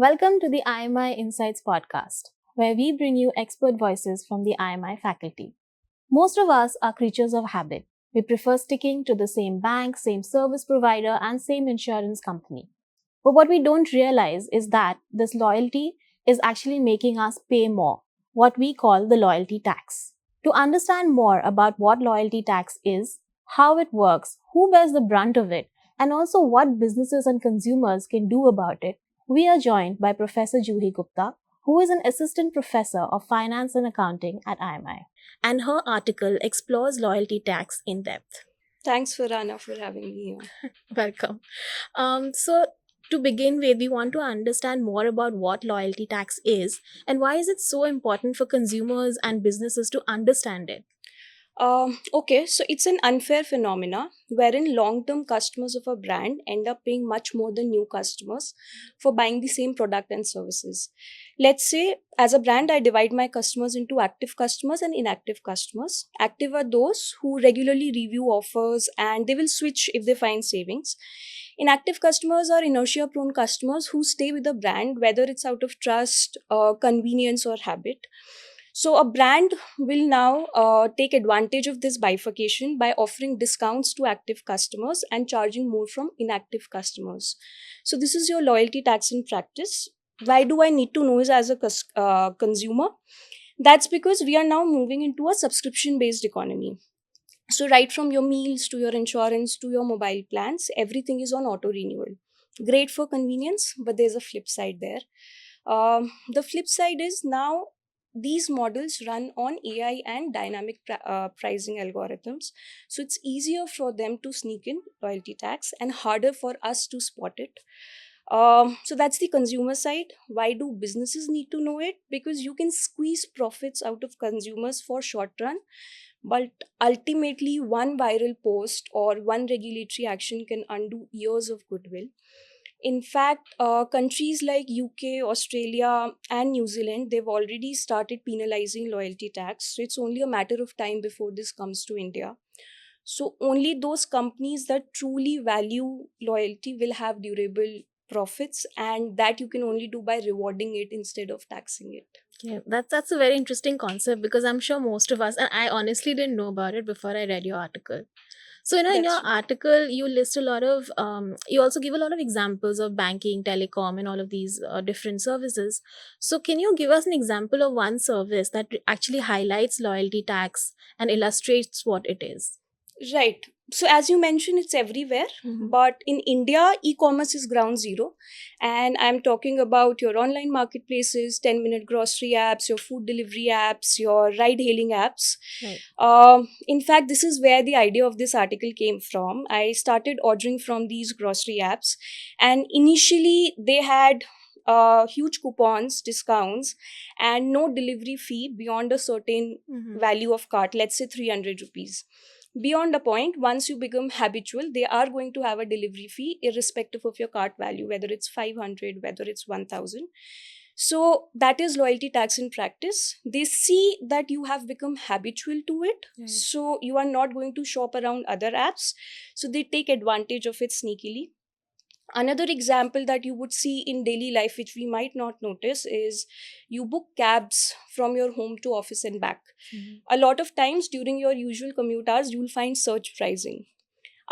Welcome to the IMI Insights podcast, where we bring you expert voices from the IMI faculty. Most of us are creatures of habit. We prefer sticking to the same bank, same service provider, and same insurance company. But what we don't realize is that this loyalty is actually making us pay more, what we call the loyalty tax. To understand more about what loyalty tax is, how it works, who bears the brunt of it, and also what businesses and consumers can do about it, we are joined by Professor Juhi Gupta, who is an assistant professor of finance and accounting at IMI. And her article explores loyalty tax in depth. Thanks, Farana, for having me here. Welcome. So to begin with, we want to understand more about what loyalty tax is and why is it so important for consumers and businesses to understand it. Okay, so it's an unfair phenomena wherein long-term customers of a brand end up paying much more than new customers for buying the same product and services. Let's say, as a brand, I divide my customers into active customers and inactive customers. Active are those who regularly review offers and they will switch if they find savings. Inactive customers are inertia-prone customers who stay with the brand whether it's out of trust, convenience, or habit. So, a brand will now take advantage of this bifurcation by offering discounts to active customers and charging more from inactive customers. So, this is your loyalty tax in practice. Why do I need to know this as a consumer? That's because we are now moving into a subscription based economy. So, right from your meals to your insurance to your mobile plans, everything is on auto renewal. Great for convenience, but there's a flip side there. The flip side is now these models run on AI and dynamic pricing algorithms. So it's easier for them to sneak in loyalty tax and harder for us to spot it. So that's the consumer side. Why do businesses need to know it? Because you can squeeze profits out of consumers for short run, but ultimately one viral post or one regulatory action can undo years of goodwill. In fact, countries like UK, Australia, and New Zealand, they've already started penalizing loyalty tax. So it's only a matter of time before this comes to India. So only those companies that truly value loyalty will have durable profits, and that you can only do by rewarding it instead of taxing it. Yeah, that's a very interesting concept because I'm sure most of us, and I honestly didn't know about it before I read your article. So, in That's your true. article, you list a lot of, you also give a lot of examples of banking, telecom, and all of these different services. So, can you give us an example of one service that actually highlights loyalty tax and illustrates what it is? Right. So, as you mentioned, it's everywhere. Mhm. But in India, e commerce is ground zero. And I'm talking about your online marketplaces, 10-minute grocery apps, your food delivery apps, your ride hailing apps. Right. In fact, this is where the idea of this article came from. I started ordering from these grocery apps, and initially, they had huge coupons, discounts, and no delivery fee beyond a certain Mhm. value of cart, let's say 300 rupees. Beyond a point, once you become habitual, they are going to have a delivery fee irrespective of your cart value, whether it's 500, whether it's 1000. So that is loyalty tax in practice. They see that you have become habitual to it, Right. so you are not going to shop around other apps. So they take advantage of it sneakily. Another example that you would see in daily life, which we might not notice, is you book cabs from your home to office and back. Mhm. A lot of times during your usual commute hours, you'll find surge pricing.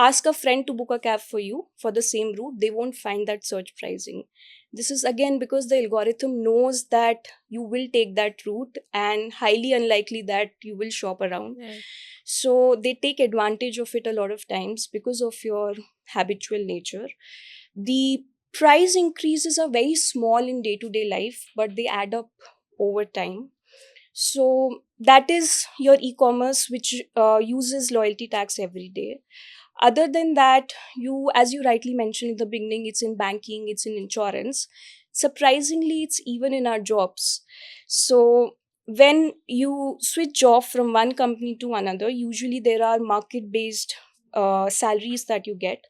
Ask a friend to book a cab for you for the same route, they won't find that surge pricing. This is again because the algorithm knows that you will take that route and highly unlikely that you will shop around. Right. So they take advantage of it a lot of times because of your habitual nature. The price increases are very small in day to day life, but they add up over time. So that is your e-commerce, which uses loyalty tax every day. Other than that, you, as you rightly mentioned in the beginning, it's in banking, it's in insurance. Surprisingly, it's even in our jobs. So when you switch job from one company to another, usually there are market based salaries that you get.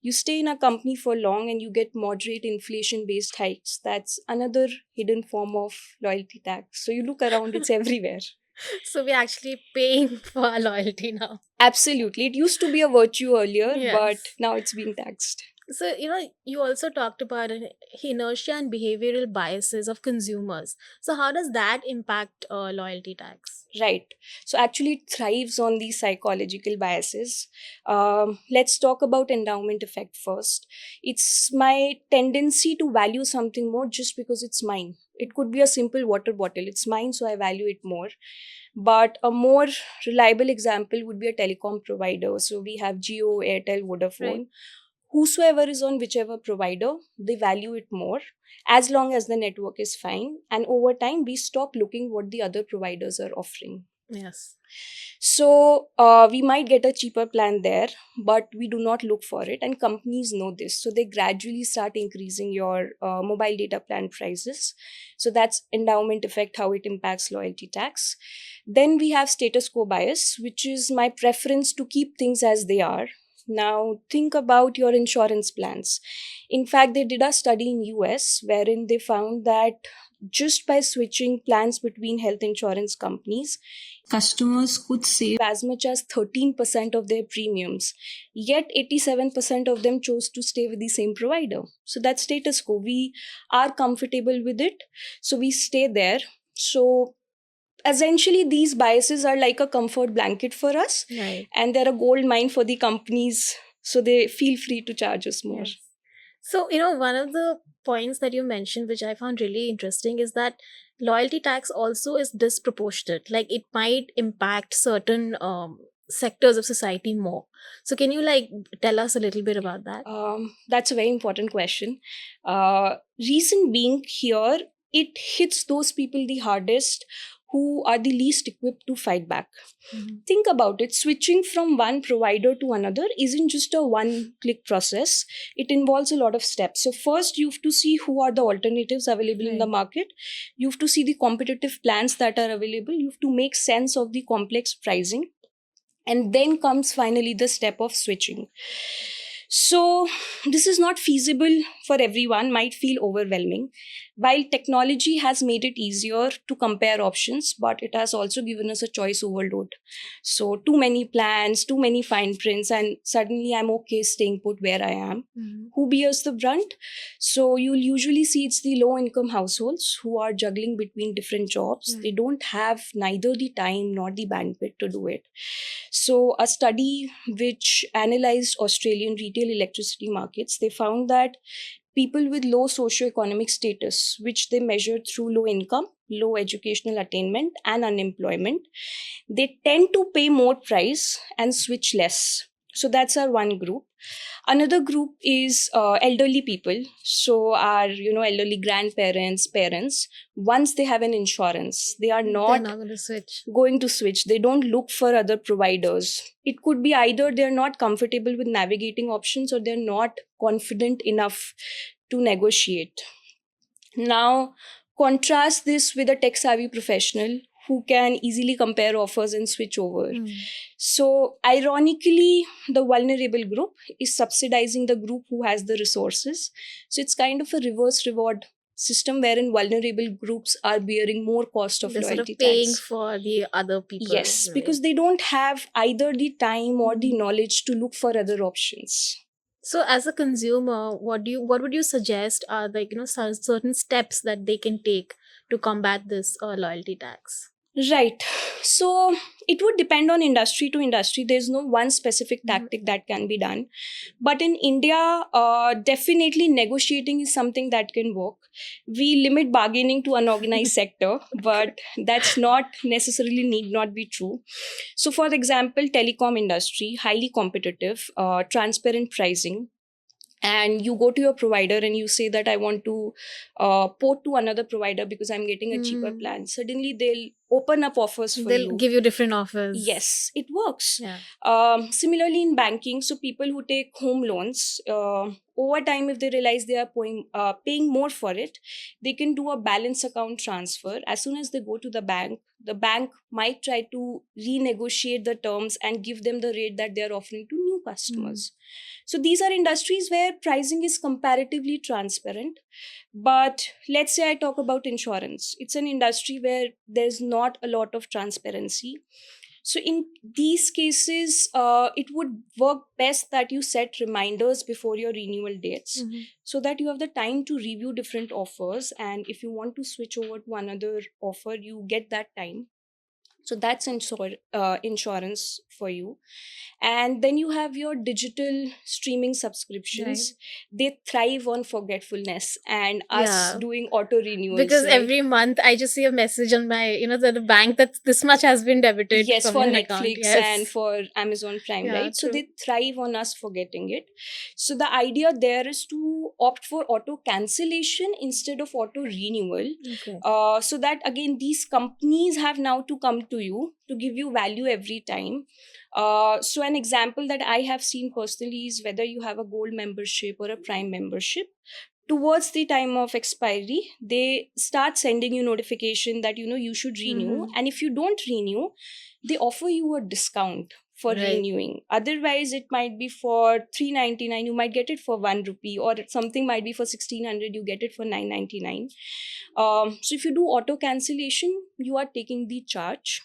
You stay in a company for long and you get moderate inflation based hikes. That's another hidden form of loyalty tax. So you look around, it's everywhere. So we're actually paying for our loyalty now. Absolutely. It used to be a virtue earlier, but Yes. now it's being taxed. So, you also talked about inertia and behavioral biases of consumers. So, how does that impact loyalty tax? Right. So actually, it thrives on these psychological biases. Let's talk about endowment effect first. It's my tendency to value something more just because it's mine. It could be a simple water bottle. It's mine, so I value it more. But a more reliable example would be a telecom provider. So we have Jio, Airtel, Right. Vodafone. Whosoever is on whichever provider, they value it more as long as the network is fine. And over time, we stop looking what the other providers are offering. Yes. So we might get a cheaper plan there, but we do not look for it. And companies know this. So they gradually start increasing your mobile data plan prices. So that's endowment effect, how it impacts loyalty tax. Then we have status quo bias, which is my preference to keep things as they are. Now think about your insurance plans. In fact, they did a study in US wherein they found that just by switching plans between health insurance companies, customers could save as much as 13% of their premiums. Yet 87% of them chose to stay with the same provider. So that's status quo. We are comfortable with it, so we stay there. So essentially, these biases are like a comfort blanket for us, Right. and they're a gold mine for the companies, so they feel free to charge us more. Yes. So, one of the points that you mentioned, which I found really interesting, is that loyalty tax also is disproportionate. Like, it might impact certain sectors of society more. So, can you tell us a little bit about that? That's a very important question. Reason being here, it hits those people the hardest who are the least equipped to fight back. Mhm. Think about it. Switching from one provider to another isn't just a one click process, it involves a lot of steps. So, first, you have to see who are the alternatives available in the Right. market. You have to see the competitive plans that are available. You have to make sense of the complex pricing. And then comes finally the step of switching. So, this is not feasible for everyone, might feel overwhelming. While technology has made it easier to compare options, but it has also given us a choice overload. So, too many plans, too many fine prints, and suddenly I'm okay staying put where I am. Mhm. Who bears the brunt? So, you'll usually see it's the low income households who are juggling between different jobs. They Right. don't have neither the time nor the bandwidth to do it. So, a study which analyzed Australian retail electricity markets, they found that people with low socioeconomic status, which they measured through low income, low educational attainment, and unemployment, they tend to pay more price and switch less. So that's our one group. Another group is elderly people. So our elderly grandparents, parents. Once they have an insurance, they are They're not not going to switch. going to switch. They don't look for other providers. It could be either they're not comfortable with navigating options or they're not confident enough to negotiate. Now, contrast this with a tech savvy professional who can easily compare offers and switch over. Mm. So, ironically, the vulnerable group is subsidizing the group who has the resources. So, it's kind of a reverse reward system wherein vulnerable groups are bearing more cost of They're sort loyalty of paying tax. for the other people, Yes, right? because they don't have either the time or the Mm. knowledge to look for other options. So, as a consumer, what would you suggest are certain steps that they can take to combat this loyalty tax? Right. So it would depend on industry to industry. There's no one specific Mhm. tactic that can be done. But in India, definitely negotiating is something that can work. We limit bargaining to unorganized sector, but that's not necessarily need not be true. So, for example, telecom industry, highly competitive, transparent pricing, and you go to your provider and you say that I want to port to another provider because I'm getting a cheaper Mhm. plan, suddenly they'll open up offers for They'll you. give you different offers. Yes, it works. Yeah. Similarly, in banking, so people who take home loans, over time, if they realize they are paying more for it, they can do a balance account transfer. As soon as they go to the bank might try to renegotiate the terms and give them the rate that they are offering to new customers. So these are industries where pricing is comparatively transparent. But let's say I talk about insurance. It's an industry where there's not a lot of transparency. So in these cases, it would work best that you set reminders before your renewal dates, so that you have the time to review different offers. And if you want to switch over to another offer, you get that time. So that's insurance for you. And then you have your digital streaming subscriptions. They thrive on forgetfulness and us Yeah. doing auto renewals, Because right? every month I just see a message on my, the bank that this much has been debited Yes, from for your account. Netflix and Yes. for Amazon Prime, Yeah, right? So true. they thrive on us forgetting it. So the idea there is to opt for auto cancellation instead of auto renewal. Okay. So that again, these companies have now to come to you to give you value every time. So an example that I have seen personally is whether you have a gold membership or a prime membership. Towards the time of expiry, they start sending you notification that you should renew. And if you don't renew, they offer you a discount for Right. renewing. Otherwise, it might be for 399, you might get it for 1 rupee, or something might be for 1600, you get it for 999. So if you do auto cancellation, you are taking the charge.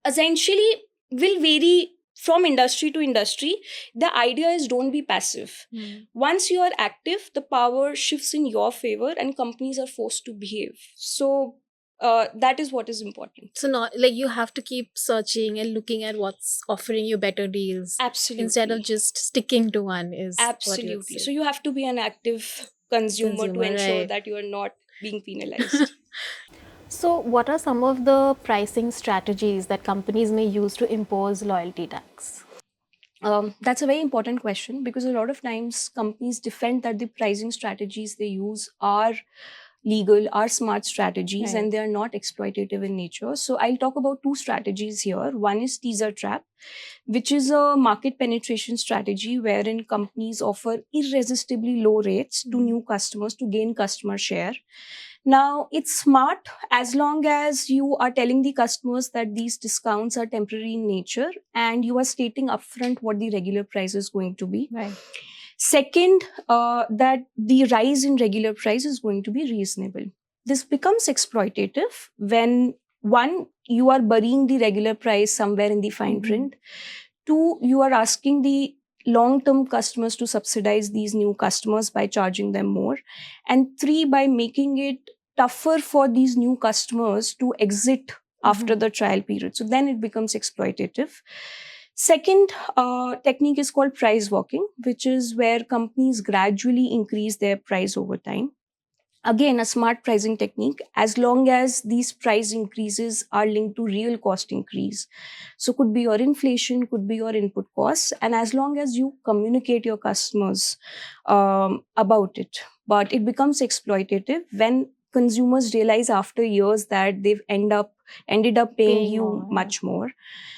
Essentially, will vary from industry to industry. The idea is don't be passive. Once you are active, the power shifts in your favor and companies are forced to behave. So that is what is important. So not like you have to keep searching and looking at what's offering you better deals instead of Absolutely. just sticking to one is what you would Absolutely. say. So you have to be an active consumer to Consumer, ensure right. that you are not being penalized. So what are some of the pricing strategies that companies may use to impose loyalty tax? That's a very important question, because a lot of times companies defend that the pricing strategies they use are legal, are smart strategies, Right. and they are not exploitative in nature. So I'll talk about two strategies here. One is teaser trap, which is a market penetration strategy wherein companies offer irresistibly low rates to new customers to gain customer share. Now, it's smart as long as you are telling the customers that these discounts are temporary in nature and you are stating upfront what the regular price is going to be. Right. Second, that the rise in regular price is going to be reasonable. This becomes exploitative when, one, you are burying the regular price somewhere in the fine print. Two, you are asking the long-term customers to subsidize these new customers by charging them more. And three, by making it tougher for these new customers to exit after the trial period. So then it becomes exploitative. Second technique is called price walking, which is where companies gradually increase their price over time. Again, a smart pricing technique, as long as these price increases are linked to real cost increase. So could be your inflation, could be your input costs, and as long as you communicate your customers about it. But it becomes exploitative when consumers realize after years that they've ended up paying Paying you more, yeah. much more.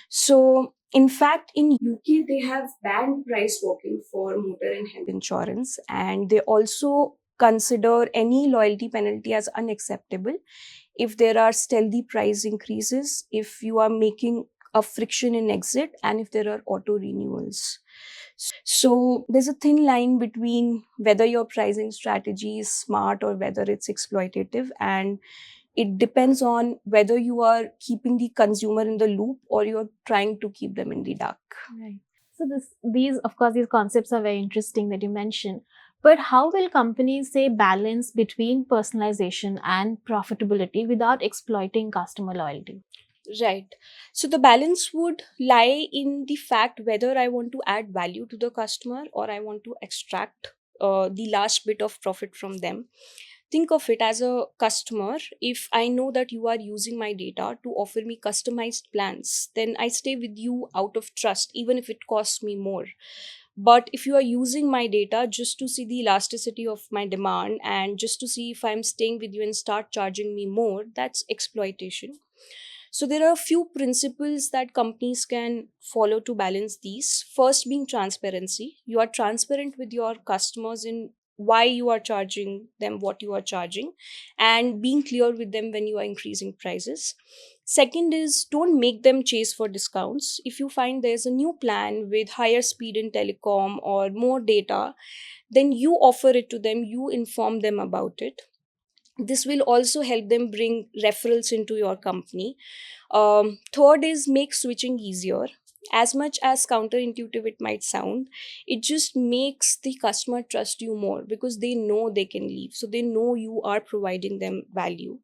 So in fact, in UK, they have banned price walking for motor and health insurance, and they also consider any loyalty penalty as unacceptable if there are stealthy price increases, if you are making a friction in exit, and if there are auto renewals. So there's a thin line between whether your pricing strategy is smart or whether it's exploitative, and it depends on whether you are keeping the consumer in the loop or you're trying to keep them in the dark. Right. So these concepts are very interesting that you mentioned. But how will companies say balance between personalization and profitability without exploiting customer loyalty? Right. So the balance would lie in the fact whether I want to add value to the customer or I want to extract the last bit of profit from them. Think of it as a customer. If I know that you are using my data to offer me customized plans, then I stay with you out of trust, even if it costs me more. But if you are using my data just to see the elasticity of my demand and just to see if I'm staying with you and start charging me more, that's exploitation. So there are a few principles that companies can follow to balance these. First being transparency. You are transparent with your customers in why you are charging them what you are charging, and being clear with them when you are increasing prices. Second is, don't make them chase for discounts. If you find there's a new plan with higher speed in telecom or more data, then you offer it to them, you inform them about it. This will also help them bring referrals into your company. Third is, make switching easier. As much as counterintuitive it might sound, it just makes the customer trust you more because they know they can leave. So they know you are providing them value.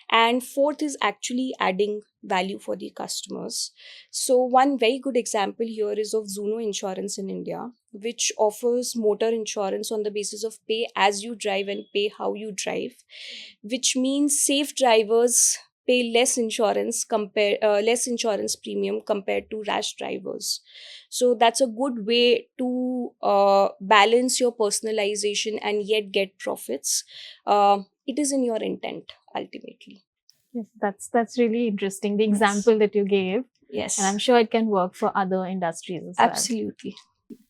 And fourth is actually adding value for the customers. So, one very good example here is of Zuno Insurance in India, which offers motor insurance on the basis of pay as you drive and pay how you drive, which means safe drivers pay less insurance premium compared to rash drivers. So that's a good way to balance your personalization and yet get profits. It is in your intent ultimately. Yes, that's really interesting. The Yes. example that you gave, Yes, and I'm sure it can work for other industries as well. absolutely.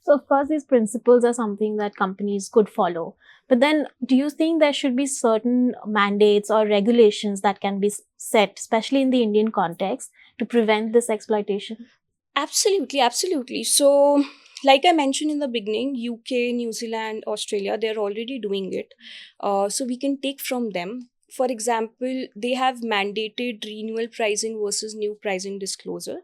So, of course, these principles are something that companies could follow. But then, do you think there should be certain mandates or regulations that can be set, especially in the Indian context, to prevent this exploitation? Absolutely. So, like I mentioned in the beginning, UK, New Zealand, Australia, they're already doing it. So, we can take from them. For example, they have mandated renewal pricing versus new pricing disclosure,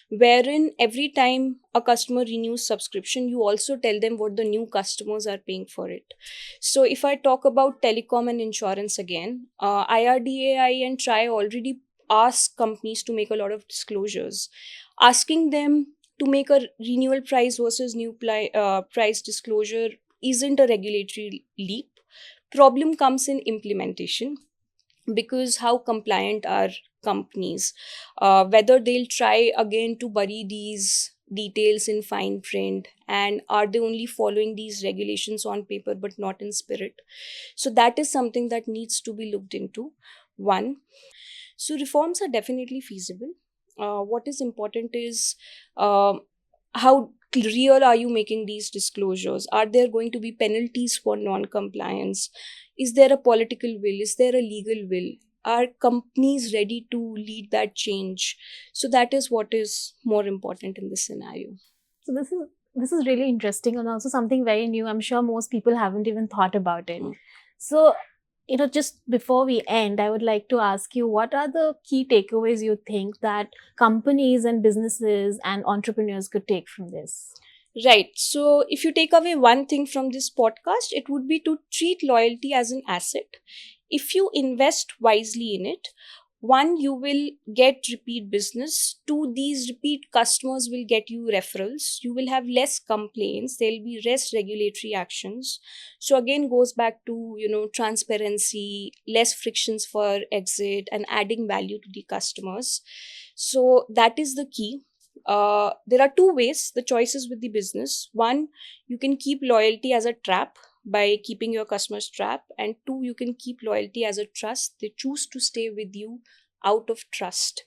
wherein every time a customer renews subscription, you also tell them what the new customers are paying for it. So, if I talk about telecom and insurance again, IRDAI and TRI already ask companies to make a lot of disclosures. Asking them to make a renewal price versus price disclosure isn't a regulatory leap. Problem comes in implementation, because how compliant are companies, whether they'll try again to bury these details in fine print, and are they only following these regulations on paper but not in spirit. So that is something that needs to be looked into. One, so reforms are definitely feasible. What is important is, how real are you making these disclosures? Are there going to be penalties for non-compliance? Is there a political will? Is there a legal will? Are companies ready to lead that change? So that is what is more important in this scenario. So this is really interesting and also something very new. I'm sure most people haven't even thought about it. So, just before we end, I would like to ask you, what are the key takeaways you think that companies and businesses and entrepreneurs could take from this? Right. So, if you take away one thing from this podcast, it would be to treat loyalty as an asset. If you invest wisely in it, one, you will get repeat business. Two, these repeat customers will get you referrals. You will have less complaints. There will be less regulatory actions. So again, goes back to, transparency, less frictions for exit, and adding value to the customers. So that is the key. There are two ways the choices with the business. One, you can keep loyalty as a trap by keeping your customers trapped, and two, you can keep loyalty as a trust. They choose to stay with you out of trust.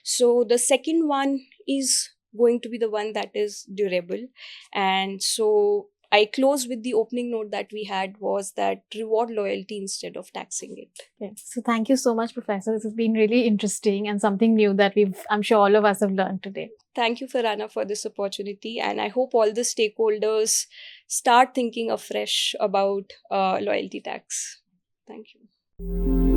So the second one is going to be the one that is durable. And so I close with the opening note that we had, was that reward loyalty instead of taxing it. Okay. So thank you so much, Professor. This has been really interesting and something new that I'm sure all of us have learned today. Thank you, Farana, for this opportunity. And I hope all the stakeholders start thinking afresh about loyalty tax. Thank you.